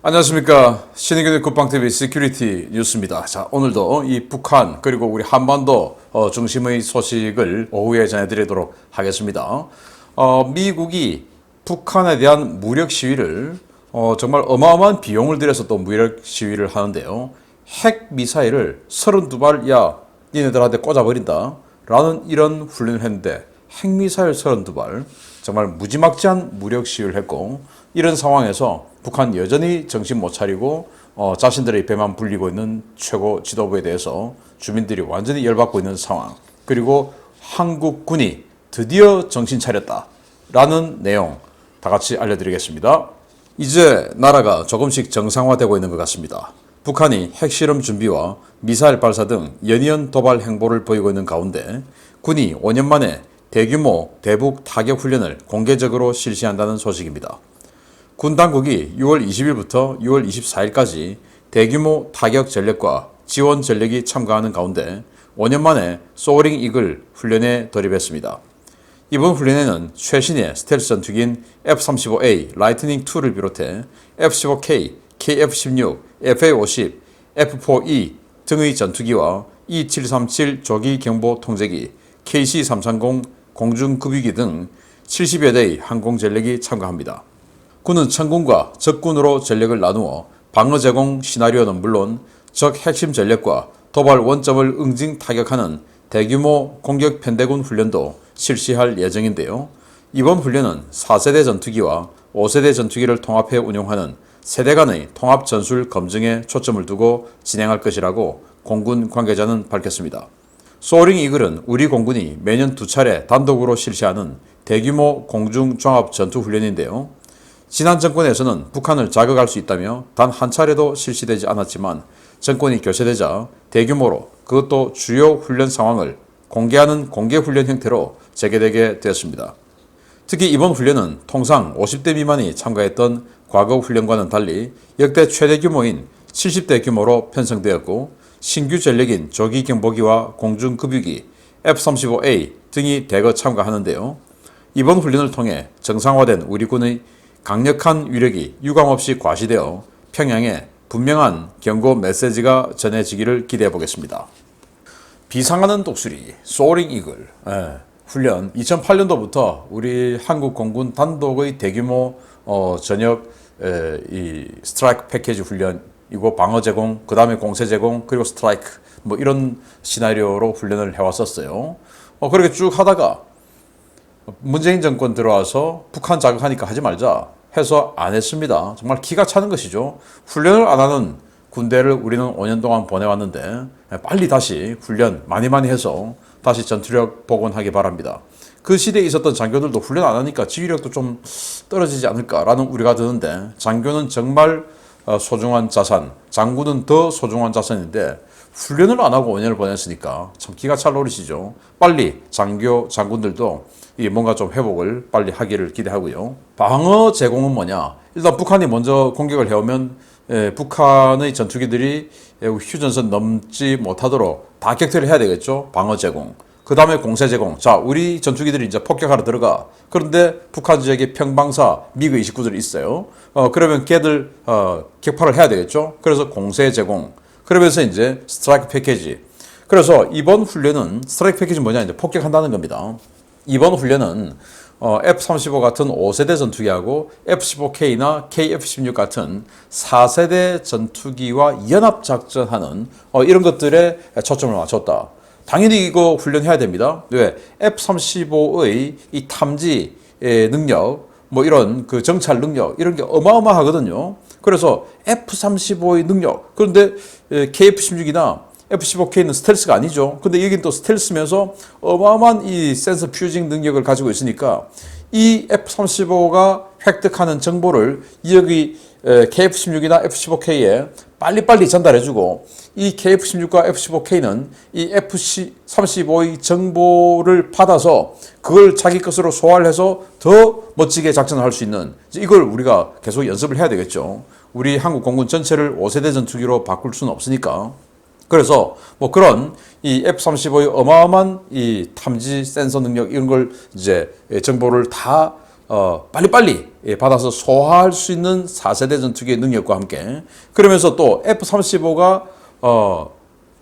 안녕하십니까. 신의균의 국방TV 시큐리티 뉴스입니다. 자, 오늘도 이 북한 그리고 우리 한반도 중심의 소식을 오후에 전해드리도록 하겠습니다. 미국이 북한에 대한 무력 시위를 정말 어마어마한 비용을 들여서 또 무력 시위를 하는데요. 핵 미사일을 32발 니네들한테 꽂아버린다 라는 이런 훈련을 했는데 핵미사일 32발 정말 무지막지한 무력 시위를 했고, 이런 상황에서 북한 여전히 정신 못 차리고 자신들의 배만 불리고 있는 최고 지도부에 대해서 주민들이 완전히 열받고 있는 상황, 그리고 한국군이 드디어 정신 차렸다라는 내용 다 같이 알려드리겠습니다. 이제 나라가 조금씩 정상화되고 있는 것 같습니다. 북한이 핵실험 준비와 미사일 발사 등 연이은 도발 행보를 보이고 있는 가운데 군이 5년 만에 대규모 대북 타격 훈련을 공개적으로 실시한다는 소식입니다. 군 당국이 6월 20일부터 6월 24일까지 대규모 타격 전력과 지원 전력이 참가하는 가운데 5년 만에 소어링 이글 훈련에 돌입했습니다. 이번 훈련에는 최신의 스텔스 전투기인 F-35A 라이트닝 2를 비롯해 F-15K, KF-16, FA-50, F-4E 등의 전투기와 E-737 조기 경보 통제기, KC-330 공중급유기 등 70여 대의 항공 전력이 참가합니다. 군은 천군과 적군으로 전력을 나누어 방어 제공 시나리오는 물론 적 핵심 전력과 도발 원점을 응징 타격하는 대규모 공격 편대군 훈련도 실시할 예정인데요. 이번 훈련은 4세대 전투기와 5세대 전투기를 통합해 운용하는 세대 간의 통합 전술 검증에 초점을 두고 진행할 것이라고 공군 관계자는 밝혔습니다. 소어링 이글은 우리 공군이 매년 2차례 단독으로 실시하는 대규모 공중 종합 전투 훈련인데요. 지난 정권에서는 북한을 자극할 수 있다며 단 한 차례도 실시되지 않았지만 정권이 교체되자 대규모로 그것도 주요 훈련 상황을 공개하는 공개훈련 형태로 재개되게 되었습니다. 특히 이번 훈련은 통상 50대 미만이 참가했던 과거 훈련과는 달리 역대 최대 규모인 70대 규모로 편성되었고, 신규 전력인 조기 경보기와 공중급유기, F-35A 등이 대거 참가하는데요. 이번 훈련을 통해 정상화된 우리 군의 강력한 위력이 유감없이 과시되어 평양에 분명한 경고 메시지가 전해지기를 기대해 보겠습니다. 비상하는 독수리, 소어링 이글 훈련 2008년도부터 우리 한국 공군 단독의 대규모 전역 이 스트라이크 패키지 훈련이고 방어 제공, 그 다음에 공세 제공, 그리고 스트라이크 뭐 이런 시나리오로 훈련을 해왔었어요. 그렇게 쭉 하다가 문재인 정권 들어와서 북한 자극하니까 하지 말자 해서 안 했습니다. 정말 기가 차는 것이죠. 훈련을 안 하는 군대를 우리는 5년 동안 보내왔는데 빨리 다시 훈련 많이 해서 다시 전투력 복원하기 바랍니다. 그 시대에 있었던 장교들도 훈련 안 하니까 지휘력도 좀 떨어지지 않을까라는 우려가 드는데, 장교는 정말 소중한 자산, 장군은 더 소중한 자산인데 훈련을 안 하고 5년을 보냈으니까 참 기가 찰 노릇이죠. 빨리 장군들도 뭔가 좀 회복을 빨리 하기를 기대하고요. 방어 제공은 뭐냐? 일단 북한이 먼저 공격을 해오면 북한의 전투기들이 휴전선 넘지 못하도록 다 격퇴를 해야 되겠죠. 방어 제공. 그 다음에 공세 제공. 자, 우리 전투기들이 이제 폭격하러 들어가. 그런데 북한 지역에 평방사 미그 29들이 있어요. 그러면 걔들 격파를 해야 되겠죠. 그래서 공세 제공. 그러면서 이제 스트라이크 패키지. 그래서 이번 훈련은 스트라이크 패키지 뭐냐? 이제 폭격한다는 겁니다. 이번 훈련은 F-35 같은 5세대 전투기하고 F-15K나 KF-16 같은 4세대 전투기와 연합작전하는 이런 것들에 초점을 맞췄다. 당연히 이거 훈련해야 됩니다. 왜? F-35의 이 탐지 능력, 뭐 이런 그 정찰 능력, 이런 게 어마어마하거든요. 그래서 F-35의 능력, 그런데 KF-16이나 F-15K는 스텔스가 아니죠. 근데 여긴 또 스텔스면서 어마어마한 이 센서 퓨징 능력을 가지고 있으니까 이 F-35가 획득하는 정보를 여기 KF-16이나 F-15K에 빨리빨리 전달해주고, 이 KF-16과 F-15K는 이 F-35의 정보를 받아서 그걸 자기 것으로 소화를 해서 더 멋지게 작전을 할 수 있는, 이걸 우리가 계속 연습을 해야 되겠죠. 우리 한국 공군 전체를 5세대 전투기로 바꿀 수는 없으니까. 그래서 뭐 그런 이 F-35의 어마어마한 이 탐지 센서 능력 이런 걸 이제 정보를 다 빨리빨리 받아서 소화할 수 있는 4세대 전투기의 능력과 함께 그러면서 또 F-35가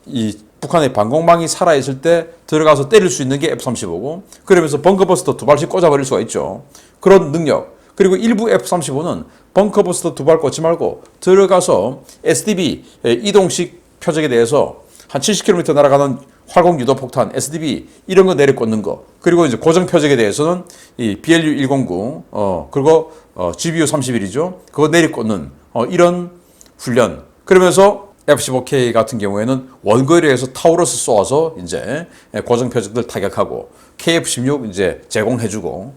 이 북한의 방공망이 살아있을 때 들어가서 때릴 수 있는 게 F-35고 그러면서 벙커버스터 2발씩 꽂아버릴 수가 있죠. 그런 능력. 그리고 일부 F-35는 벙커버스터 2발 꽂지 말고 들어가서 SDB 이동식 표적에 대해서 한 70km 날아가는 활공 유도 폭탄 SDB 이런 거 내려 꽂는 거. 그리고 이제 고정 표적에 대해서는 이 BLU-109 그리고 GBU-31이죠. 그거 내려 꽂는 이런 훈련. 그러면서 F-15K 같은 경우에는 원거리에서 타우러스 쏘아서 이제 고정 표적들 타격하고 KF-16 이제 제공해주고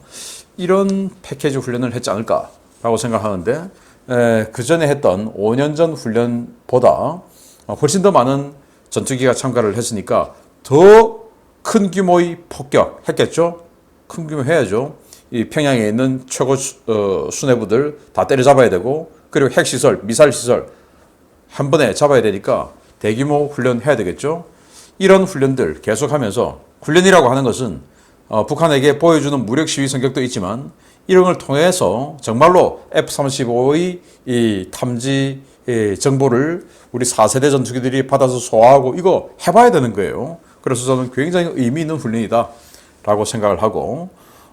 이런 패키지 훈련을 했지 않을까라고 생각하는데 그 전에 했던 5년 전 훈련보다 훨씬 더 많은 전투기가 참가를 했으니까 더 큰 규모의 폭격했겠죠. 큰 규모 해야죠. 이 평양에 있는 최고 수뇌부들 다 때려잡아야 되고 그리고 핵시설, 미사일 시설 한 번에 잡아야 되니까 대규모 훈련해야 되겠죠. 이런 훈련들 계속하면서 훈련이라고 하는 것은 북한에게 보여주는 무력 시위 성격도 있지만 이런 걸 통해서 정말로 F-35의 이 탐지 정보를 우리 4세대 전투기들이 받아서 소화하고 이거 해봐야 되는 거예요. 그래서 저는 굉장히 의미 있는 훈련이다 라고 생각을 하고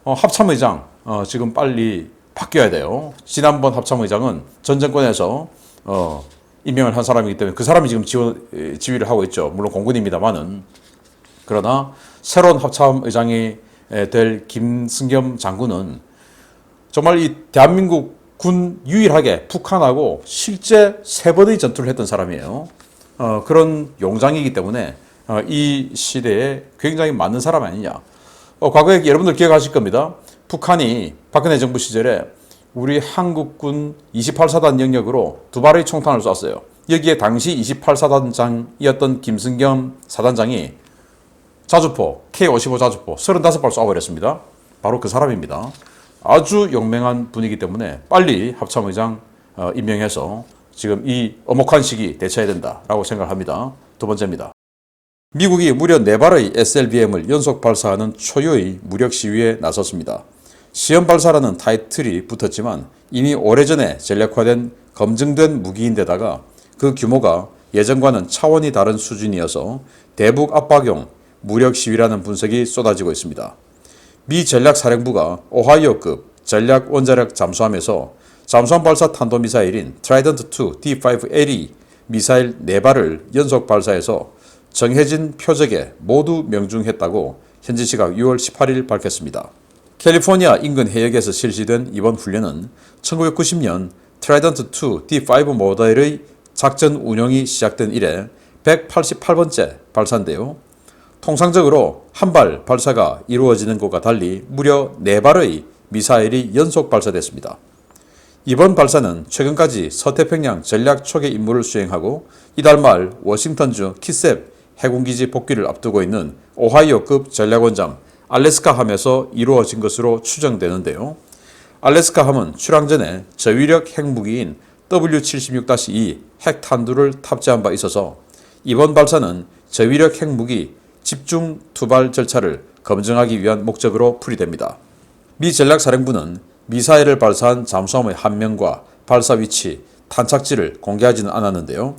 합참의장 지금 빨리 바뀌어야 돼요. 지난번 합참의장은 전 정권에서 임명을 한 사람이기 때문에 그 사람이 지금 지휘를 하고 있죠. 물론 공군입니다만은. 그러나 새로운 합참의장이 될 김승겸 장군은 정말 이 대한민국 군 유일하게 북한하고 실제 3번의 전투를 했던 사람이에요. 그런 용장이기 때문에 이 시대에 굉장히 맞는 사람 아니냐. 과거에 여러분들 기억하실 겁니다. 북한이 박근혜 정부 시절에 우리 한국군 28사단 영역으로 2발의 총탄을 쐈어요. 여기에 당시 28사단장이었던 김승겸 사단장이 자주포, K-55 자주포 35발 쏴버렸습니다. 바로 그 사람입니다. 아주 용맹한 분이기 때문에 빨리 합참의장 임명해서 지금 이 엄혹한 시기 대처해야 된다라고 생각합니다. 두 번째입니다. 미국이 무려 4발의 SLBM을 연속 발사하는 초유의 무력 시위에 나섰습니다. 시험 발사라는 타이틀이 붙었지만 이미 오래전에 전략화된 검증된 무기인데다가 그 규모가 예전과는 차원이 다른 수준이어서 대북 압박용 무력 시위라는 분석이 쏟아지고 있습니다. 미 전략사령부가 오하이오급 전략 원자력 잠수함에서 잠수함 발사 탄도미사일인 트라이던트2 D5LE 미사일 4발을 연속 발사해서 정해진 표적에 모두 명중했다고 현지 시각 6월 18일 밝혔습니다. 캘리포니아 인근 해역에서 실시된 이번 훈련은 1990년 트라이던트2 D5 모델의 작전 운용이 시작된 이래 188번째 발사인데요. 통상적으로 한 발 발사가 이루어지는 것과 달리 무려 4발의 미사일이 연속 발사됐습니다. 이번 발사는 최근까지 서태평양 전략 초계 임무를 수행하고 이달 말 워싱턴주 키셉 해군기지 복귀를 앞두고 있는 오하이오급 전략원장 알래스카함에서 이루어진 것으로 추정되는데요. 알래스카함은 출항 전에 저위력 핵무기인 W76-2 핵탄두를 탑재한 바 있어서 이번 발사는 저위력 핵무기 집중 투발 절차를 검증하기 위한 목적으로 풀이됩니다. 미 전략사령부는 미사일을 발사한 잠수함의 한 명과 발사 위치, 탄착지를 공개하지는 않았는데요.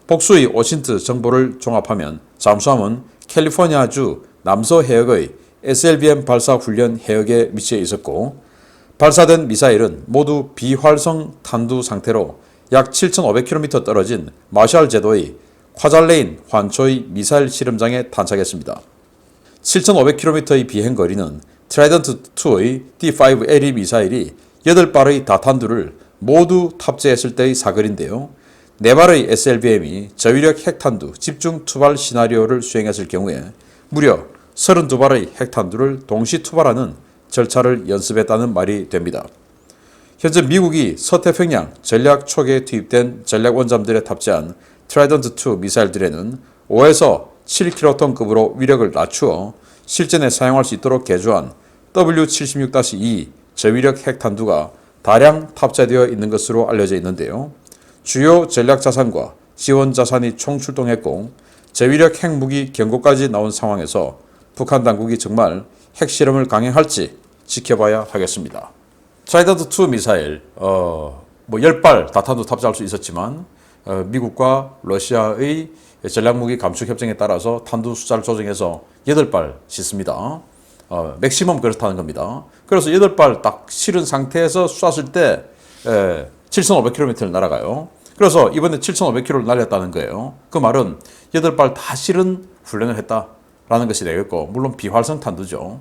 복수의 오신트 정보를 종합하면 잠수함은 캘리포니아주 남서 해역의 SLBM 발사 훈련 해역에 위치해 있었고 발사된 미사일은 모두 비활성 탄두 상태로 약 7,500km 떨어진 마샬 제도의 콰잘레인 환초의 미사일 실험장에 탄착했습니다. 7,500km의 비행거리는 트라이던트2의 D5LE 미사일이 8발의 다탄두를 모두 탑재했을 때의 사거리인데요. 4발의 SLBM이 저위력 핵탄두 집중 투발 시나리오를 수행했을 경우에 무려 32발의 핵탄두를 동시 투발하는 절차를 연습했다는 말이 됩니다. 현재 미국이 서태평양 전략 초계에 투입된 전략 원잠들에 탑재한 트라이던트2 미사일들에는 5에서 7킬로톤급으로 위력을 낮추어 실전에 사용할 수 있도록 개조한 W76-2 저위력 핵탄두가 다량 탑재되어 있는 것으로 알려져 있는데요. 주요 전략 자산과 지원 자산이 총출동했고 저위력 핵무기 경고까지 나온 상황에서 북한 당국이 정말 핵실험을 강행할지 지켜봐야 하겠습니다. 트라이던트 2 미사일 뭐 10발 다탄도 탑재할 수 있었지만 미국과 러시아의 전략무기 감축 협정에 따라서 탄두 숫자를 조정해서 8발 싣습니다. 맥시멈 그렇다는 겁니다. 그래서 8발 딱 실은 상태에서 쐈을 때 7,500km를 날아가요. 그래서 이번에 7,500km를 날렸다는 거예요. 그 말은 8발 다 실은 훈련을 했다라는 것이 되겠고, 물론 비활성 탄두죠.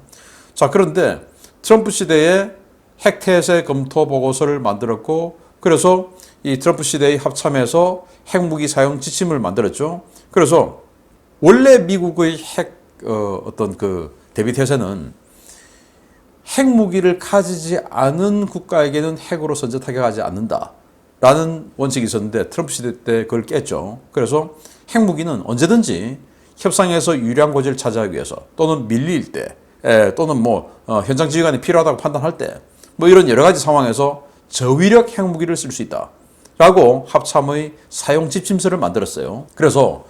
자, 그런데 트럼프 시대에 핵태세 검토 보고서를 만들었고, 그래서 이 트럼프 시대의 합참에서 핵무기 사용 지침을 만들었죠. 그래서 원래 미국의 핵 어떤 그 대비 태세는 핵무기를 가지지 않은 국가에게는 핵으로 선제 타격하지 않는다라는 원칙이 있었는데 트럼프 시대 때 그걸 깼죠. 그래서 핵무기는 언제든지 협상에서 유리한 고지를 차지하기 위해서 또는 밀릴 때 또는 뭐 현장 지휘관이 필요하다고 판단할 때 뭐 이런 여러 가지 상황에서 저위력 핵무기를 쓸 수 있다라고 합참의 사용 지침서를 만들었어요. 그래서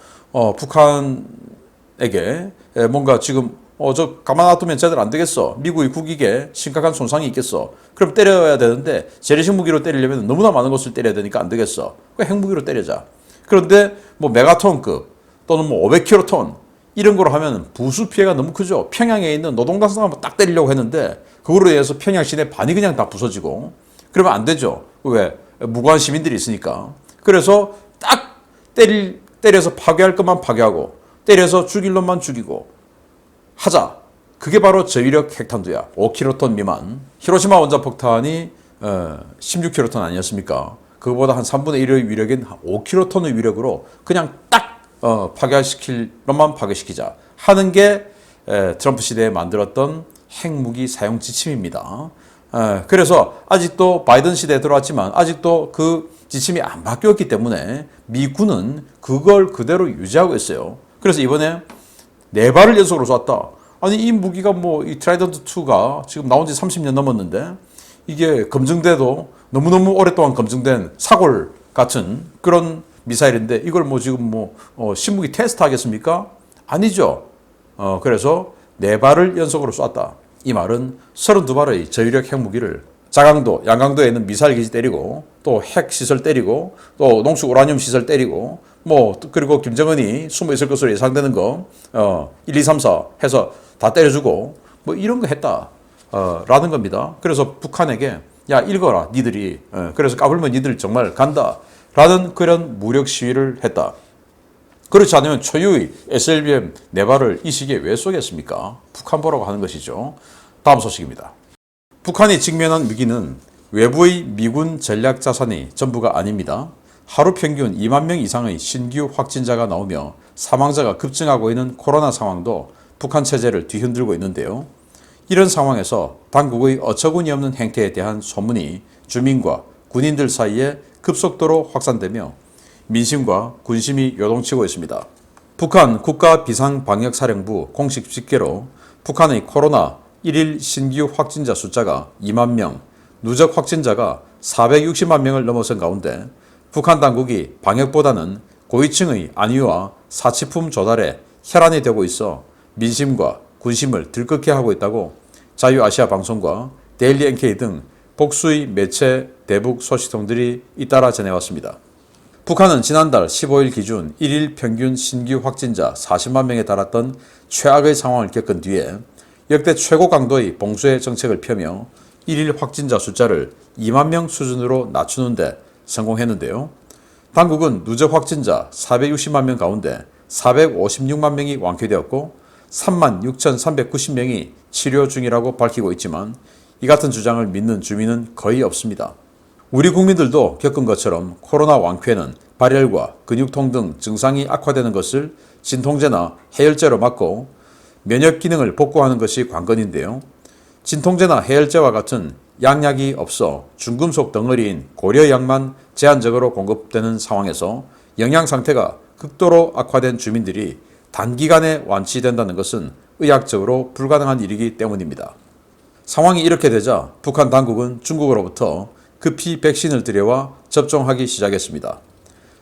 북한에게 뭔가 지금 저 가만 놔두면 쟤들 안 되겠어. 미국의 국익에 심각한 손상이 있겠어. 그럼 때려야 되는데 재래식 무기로 때리려면 너무나 많은 것을 때려야 되니까 안 되겠어. 그 핵무기로 때리자. 그런데 뭐 메가톤급 또는 뭐 500kg 이런 거로 하면 부수 피해가 너무 크죠. 평양에 있는 노동단상 한번 딱 때리려고 했는데 그거로 인해서 평양 시내 반이 그냥 다 부서지고 그러면 안 되죠. 왜? 무고한 시민들이 있으니까. 그래서 딱 때려서 파괴할 것만 파괴하고 때려서 죽일 놈만 죽이고 하자. 그게 바로 저위력 핵탄두야. 5킬로톤 미만. 히로시마 원자폭탄이 16킬로톤 아니었습니까? 그거보다 한 3분의 1의 위력인 5킬로톤의 위력으로 그냥 딱 파괴시킬 놈만 파괴시키자 하는 게 트럼프 시대에 만들었던 핵무기 사용 지침입니다. 그래서 아직도 바이든 시대에 들어왔지만 아직도 그 지침이 안 바뀌었기 때문에 미군은 그걸 그대로 유지하고 있어요. 그래서 이번에 4발을 연속으로 쐈다. 아니 이 무기가 뭐 이 트라이던트 2가 지금 나온 지 30년 넘었는데 이게 검증돼도 너무너무 오랫동안 검증된 사골 같은 그런 미사일인데 이걸 뭐 지금 뭐 신무기 테스트 하겠습니까? 아니죠. 그래서 4발을 연속으로 쐈다. 이 말은 32발의 저위력 핵무기를 자강도, 양강도에 있는 미사일 기지 때리고 또 핵 시설 때리고 또 농축 우라늄 시설 때리고 뭐 그리고 김정은이 숨어 있을 것으로 예상되는 거 1, 2, 3, 4 해서 다 때려주고 뭐 이런 거 했다 라는 겁니다. 그래서 북한에게 야 읽어라 니들이 그래서 까불면 니들 정말 간다 라는 그런 무력 시위를 했다. 그렇지 않으면 초유의 SLBM 4발을 이 시기에 왜 쏘겠습니까? 북한 보라고 하는 것이죠. 다음 소식입니다. 북한이 직면한 위기는 외부의 미군 전략 자산이 전부가 아닙니다. 하루 평균 2만 명 이상의 신규 확진자가 나오며 사망자가 급증하고 있는 코로나 상황도 북한 체제를 뒤흔들고 있는데요. 이런 상황에서 당국의 어처구니 없는 행태에 대한 소문이 주민과 군인들 사이에 급속도로 확산되며 민심과 군심이 요동치고 있습니다. 북한 국가비상방역사령부 공식 집계로 북한의 코로나 1일 신규 확진자 숫자가 2만 명, 누적 확진자가 460만 명을 넘어선 가운데 북한 당국이 방역보다는 고위층의 안위와 사치품 조달에 혈안이 되고 있어 민심과 군심을 들끓게 하고 있다고 자유아시아 방송과 데일리 NK 등 복수의 매체 대북 소식통들이 잇따라 전해왔습니다. 북한은 지난달 15일 기준 1일 평균 신규 확진자 40만 명에 달았던 최악의 상황을 겪은 뒤에 역대 최고 강도의 봉쇄 정책을 펴며 1일 확진자 숫자를 2만 명 수준으로 낮추는 데 성공했는데요. 당국은 누적 확진자 460만 명 가운데 456만 명이 완쾌되었고 3만 6,390명이 치료 중이라고 밝히고 있지만 이 같은 주장을 믿는 주민은 거의 없습니다. 우리 국민들도 겪은 것처럼 코로나 완쾌는 발열과 근육통 등 증상이 악화되는 것을 진통제나 해열제로 막고 면역 기능을 복구하는 것이 관건인데요. 진통제나 해열제와 같은 양약이 없어 중금속 덩어리인 고려약만 제한적으로 공급되는 상황에서 영양 상태가 극도로 악화된 주민들이 단기간에 완치된다는 것은 의학적으로 불가능한 일이기 때문입니다. 상황이 이렇게 되자 북한 당국은 중국으로부터 급히 백신을 들여와 접종하기 시작했습니다.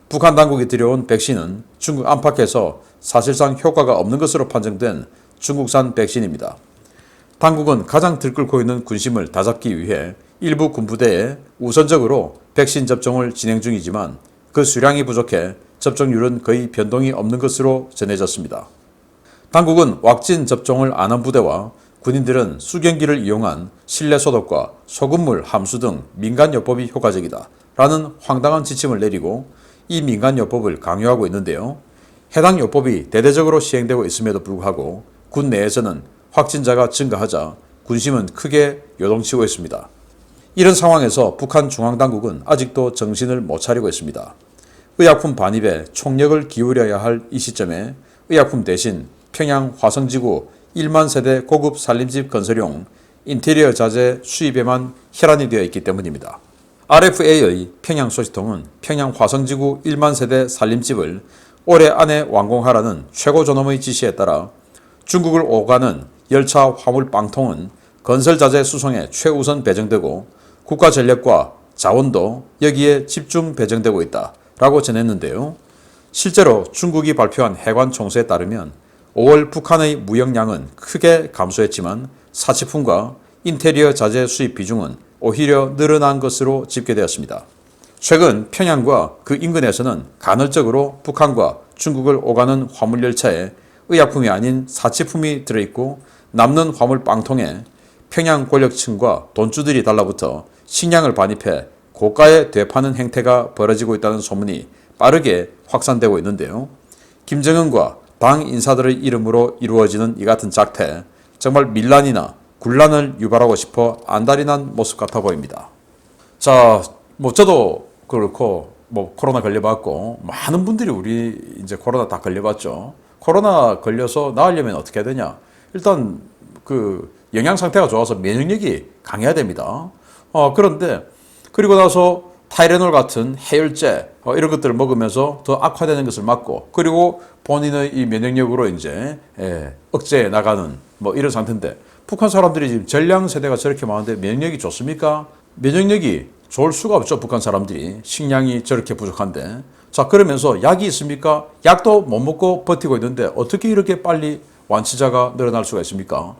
북한 당국이 들여온 백신은 중국 안팎에서 사실상 효과가 없는 것으로 판정된 중국산 백신입니다. 당국은 가장 들끓고 있는 군심을 다잡기 위해 일부 군부대에 우선적으로 백신 접종을 진행 중이지만 그 수량이 부족해 접종률은 거의 변동이 없는 것으로 전해졌습니다. 당국은 왁진 접종을 안 한 부대와 군인들은 수경기를 이용한 실내 소독과 소금물 함수 등 민간요법이 효과적이다 라는 황당한 지침을 내리고 이 민간요법을 강요하고 있는데요. 해당 요법이 대대적으로 시행되고 있음에도 불구하고 군 내에서는 확진자가 증가하자 군심은 크게 요동치고 있습니다. 이런 상황에서 북한 중앙당국은 아직도 정신을 못 차리고 있습니다. 의약품 반입에 총력을 기울여야 할 이 시점에 의약품 대신 평양 화성지구 1만 세대 고급 살림집 건설용 인테리어 자재 수입에만 혈안이 되어 있기 때문입니다. RFA의 평양 소식통은 평양 화성지구 1만 세대 살림집을 올해 안에 완공하라는 최고 존엄의 지시에 따라 중국을 오가는 열차 화물 빵통은 건설 자재 수송에 최우선 배정되고 국가전력과 자원도 여기에 집중 배정되고 있다 라고 전했는데요. 실제로 중국이 발표한 해관 총수에 따르면 5월 북한의 무역량은 크게 감소했지만 사치품과 인테리어 자재 수입 비중은 오히려 늘어난 것으로 집계되었습니다. 최근 평양과 그 인근에서는 간헐적으로 북한과 중국을 오가는 화물열차에 의약품이 아닌 사치품이 들어있고 남는 화물 빵통에 평양 권력층과 돈주들이 달라붙어 식량을 반입해 고가에 되파는 행태가 벌어지고 있다는 소문이 빠르게 확산되고 있는데요. 김정은과 당 인사들의 이름으로 이루어지는 이 같은 작태, 정말 밀란이나 군란을 유발하고 싶어 안달이 난 모습 같아 보입니다. 자, 저도 그렇고 코로나 걸려봤고 많은 분들이 우리 이제 코로나 다 걸려봤죠. 코로나 걸려서 나으려면 어떻게 해야 되냐? 일단 그 영양 상태가 좋아서 면역력이 강해야 됩니다. 그런데 그리고 나서 타이레놀 같은 해열제 이런 것들을 먹으면서 더 악화되는 것을 막고 그리고 본인의 이 면역력으로 이제 억제해 나가는 이런 상태인데 북한 사람들이 지금 전량 세대가 저렇게 많은데 면역력이 좋습니까? 면역력이 좋을 수가 없죠. 북한 사람들이 식량이 저렇게 부족한데 자 그러면서 약이 있습니까? 약도 못 먹고 버티고 있는데 어떻게 이렇게 빨리 완치자가 늘어날 수가 있습니까?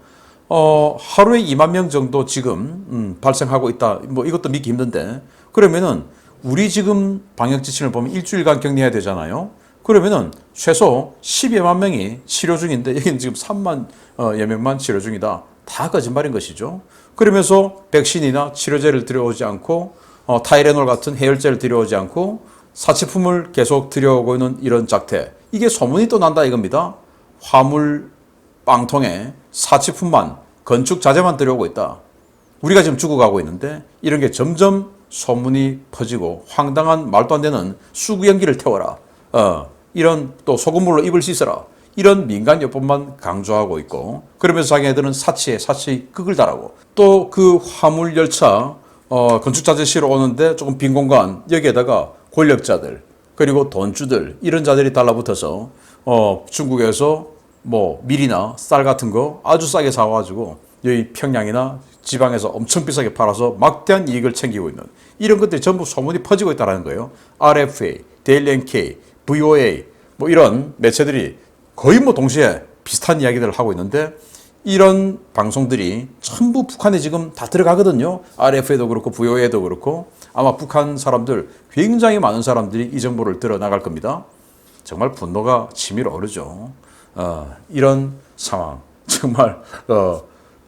하루에 2만 명 정도 지금 발생하고 있다. 이것도 믿기 힘든데 그러면은 우리 지금 방역 지침을 보면 일주일간 격리해야 되잖아요. 그러면은 최소 10여만 명이 치료 중인데 여기는 지금 3만 여 명만 치료 중이다. 다 거짓말인 것이죠. 그러면서 백신이나 치료제를 들여오지 않고 타이레놀 같은 해열제를 들여오지 않고 사치품을 계속 들여오고 있는 이런 작태. 이게 소문이 또 난다 이겁니다. 화물 빵통에 사치품만 건축 자재만 들여오고 있다. 우리가 지금 죽어가고 있는데 이런 게 점점 소문이 퍼지고 황당한 말도 안 되는 수구연기를 태워라. 이런 또 소금물로 입을 씻어라. 이런 민간요법만 강조하고 있고 그러면서 자기네들은 사치에 극을 달하고 또 그 화물열차 건축자재 실어 오는데 조금 빈 공간 여기에다가 권력자들 그리고 돈주들 이런 자들이 달라붙어서 중국에서 밀이나 쌀 같은 거 아주 싸게 사와가지고 여기 평양이나 지방에서 엄청 비싸게 팔아서 막대한 이익을 챙기고 있는 이런 것들이 전부 소문이 퍼지고 있다는 거예요. RFA, 데일리 NK, VOA 이런 매체들이 거의 동시에 비슷한 이야기들을 하고 있는데 이런 방송들이 전부 북한에 지금 다 들어가거든요. RFA도 그렇고 VOA도 그렇고 아마 북한 사람들 굉장히 많은 사람들이 이 정보를 들어 나갈 겁니다. 정말 분노가 치밀어 오르죠. 이런 상황 정말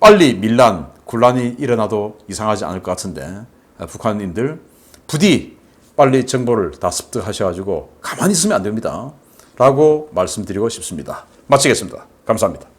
빨리 밀란, 군란이 일어나도 이상하지 않을 것 같은데 북한인들 부디 빨리 정보를 다 습득하셔가지고 가만히 있으면 안 됩니다. 라고 말씀드리고 싶습니다. 마치겠습니다. 감사합니다.